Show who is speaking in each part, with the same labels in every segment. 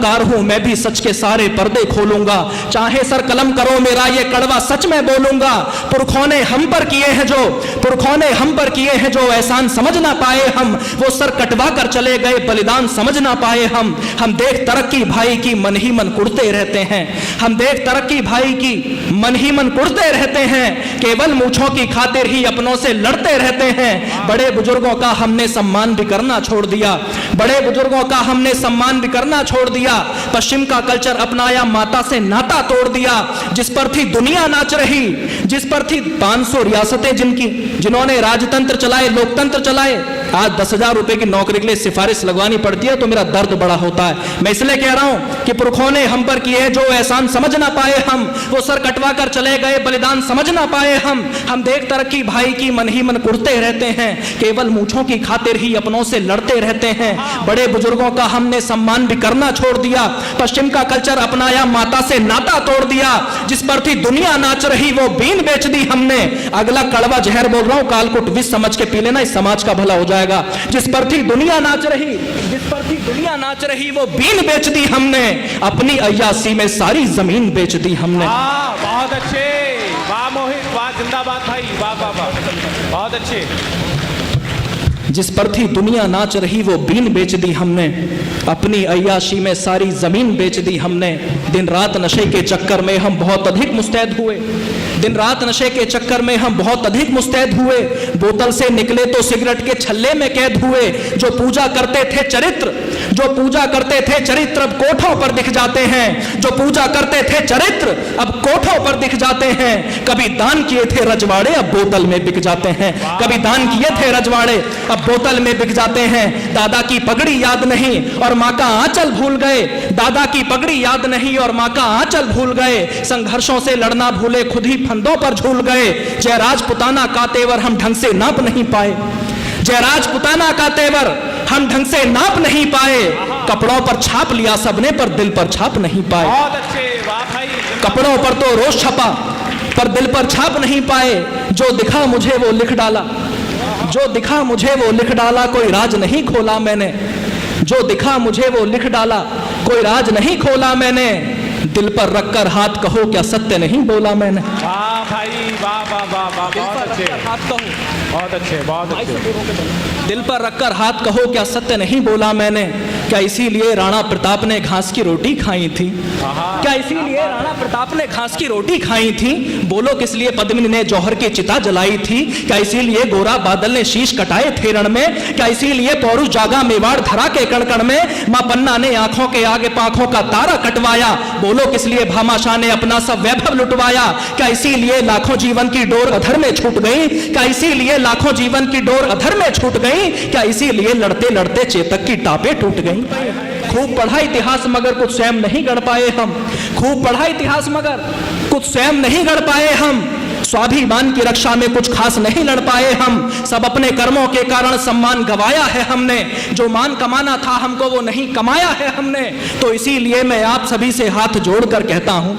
Speaker 1: Car हूं मैं भी सच के सारे पर्दे खोलूंगा, चाहे सर कलम करो मेरा ये कड़वा सच मैं बोलूंगा। पुरखों ने हम पर किए हैं जो, पुरखों ने हम पर किए हैं जो एहसान समझ ना पाए हम, वो सर कटवा कर चले गए बलिदान समझ ना पाए हम। हम देख तरक्की भाई की मन ही मन कुड़ते रहते हैं, हम देख तरक्की भाई की मन ही मन कुड़ते रहते हैं, केवल मूंछों की खातिर ही अपनों से लड़ते रहते हैं। बड़े बुजुर्गों का हमने सम्मान भी करना छोड़ दिया, बड़े बुजुर्गों का हमने सम्मान भी करना छोड़ दिया। पश्चिम का कल्चर अपनाया, माता से नाता तोड़ दिया। जिस पर थी दुनिया नाच रही, जिस पर थी 500 रियासतें जिनकी, जिन्होंने राजतंत्र चलाए, लोकतंत्र चलाए, आज 10,000 रुपए की नौकरी के लिए सिफारिश लगवानी पड़ती है तो मेरा दर्द बड़ा होता है। मैं इसलिए कह रहा हूं कि पुरखों ने हम पर किए जो एहसान समझ ना पाए हम, वो सर कटवा कर चले गए बलिदान समझ ना पाए हम। हम देख तरक्की भाई की मन ही मन कुड़ते रहते हैं, केवल मूंछों की खातिर ही अपनों से लड़ते रहते हैं। बड़े बुजुर्गों का हमने सम्मान भी करना छोड़ दिया, पश्चिम का कल्चर अपनाया, माता से नाता तोड़ दिया। जिस पर थी दुनिया नाच रही वो बीन बेच दी हमने। अगला कड़वा जहर बोल रहा हूं, कालकुट विष समझ के पी लेना, इस समाज का भला हो जाएगा। जिस पर थी दुनिया नाच रही, जिस पर थी दुनिया नाच रही वो बीन बेच दी हमने, अपनी अय्यासी में सारी जमीन बेच दी हमने।
Speaker 2: बहुत अच्छे, वाह मोहित, वाह, जिंदाबाद भाई, वाह वाह वाह, बहुत अच्छे।
Speaker 1: जिस पर थी दुनिया नाच रही वो बीन बेच दी हमने, अपनी अय्याशी में सारी जमीन बेच दी हमने। दिन रात नशे के चक्कर में हम बहुत अधिक मुस्तैद हुए, दिन रात नशे के चक्कर में हम बहुत अधिक मुस्तैद हुए। बोतल से निकले तो सिगरेट के छल्ले में कैद हुए। जो पूजा करते थे चरित्र, जो पूजा करते थे चरित्र अब कोठों पर दिख जाते हैं, जो पूजा करते थे चरित्र अब कोठों पर दिख जाते हैं। कभी दान किए थे रजवाड़े अब बोतल में बिक जाते हैं, कभी दान किए थे रजवाड़े अब बोतल में बिक जाते हैं। दादा की पगड़ी याद नहीं और माँ का आंचल भूल गए, दादा की पगड़ी याद नहीं और माँ का आंचल भूल गए। संघर्षों से लड़ना भूले, खुद ही फंदों पर झूल गए। जय राजपुताना का तेवर हम ढंग से नाप नहीं पाए, जय राजपुताना का तेवर हम ढंग से नाप नहीं पाए। कपड़ों पर छाप लिया सबने पर दिल पर छाप नहीं पाए।
Speaker 2: बहुत अच्छे, वाह भाई।
Speaker 1: कपड़ों पर तो रोज छपा पर दिल पर छाप नहीं पाए। जो दिखा मुझे वो लिख डाला, जो दिखा मुझे वो लिख डाला, कोई राज नहीं खोला मैंने। जो दिखा मुझे वो लिख डाला, कोई राज नहीं खोला मैंने। दिल पर रखकर हाथ कहो क्या सत्य नहीं बोला मैंने।
Speaker 2: वाह भाई, वाह वाह वाह वाह, बहुत अच्छे,
Speaker 1: हाथ कहो,
Speaker 2: बहुत अच्छे, बहुत अच्छे।
Speaker 1: दिल पर रखकर हाथ कहो क्या सत्य नहीं बोला मैंने। क्या इसीलिए राणा प्रताप ने घास की रोटी खाई थी, क्या इसीलिए राणा प्रताप ने घास की रोटी खाई थी। बोलो किस लिए पद्मिनी ने जौहर की चिता जलाई थी। क्या इसीलिए गोरा बादल ने शीश कटाए थे रण में। क्या इसीलिए पौरुष जागा मेवाड़ धरा के कण कण में। मां पन्ना ने आंखों के आगे पांखों का तारा कटवाया। बोलो किस लिए भामाशाह ने अपना सब वैभव लुटवाया। क्या इसीलिए लाखों जीवन की डोर अधर में छूट गई। क्या इसीलिए लाखों जीवन की डोर अधर में छूट गई। क्या इसीलिए लड़ते लड़ते चेतक की टापे टूट गई। खूब पढ़ा इतिहास मगर कुछ स्वयं नहीं गढ़ पाए हम, खूब पढ़ा इतिहास मगर कुछ स्वयं नहीं गढ़ पाए हम। स्वाभिमान की रक्षा में कुछ खास नहीं लड़ पाए हम। सब अपने कर्मों के कारण सम्मान गवाया है हमने। जो मान कमाना था हमको वो नहीं कमाया है हमने। तो इसीलिए मैं आप सभी से हाथ जोड़कर कहता हूं,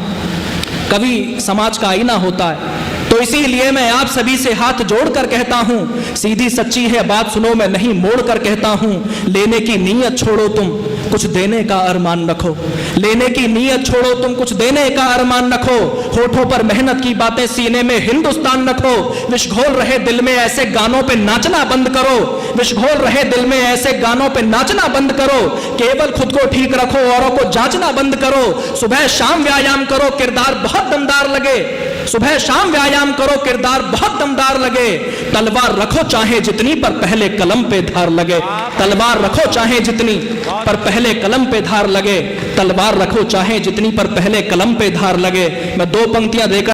Speaker 1: कवि समाज का आईना होता है, तो इसीलिए मैं आप सभी से हाथ जोड़कर कहता हूं, सीधी सच्ची है बात सुनो, मैं नहीं मोड़कर कहता हूं। लेने की नीयत छोड़ो तुम कुछ देने का अरमान रखो, लेने की नीयत छोड़ो तुम कुछ देने का अरमान रखो। होठों पर मेहनत की बातें, सीने में हिंदुस्तान रखो। विष घोल रहे दिल में ऐसे गानों पे नाचना बंद करो, विष घोल रहे दिल में ऐसे गानों पे नाचना बंद करो। केवल खुद को ठीक रखो, औरों को जांचना बंद करो। सुबह शाम व्यायाम करो, किरदार बहुत दमदार लगे। सुबह शाम व्यायाम करो, किरदार बहुत दमदार लगे। तलवार रखो चाहे जितनी पर पहले कलम पे धार लगे। तलवार रखो चाहे जितनी पर पहले कलम पे धार लगे। तलवार रखो चाहे जितनी पर पहले कलम पे धार लगे। मैं दो पंक्तियां देकर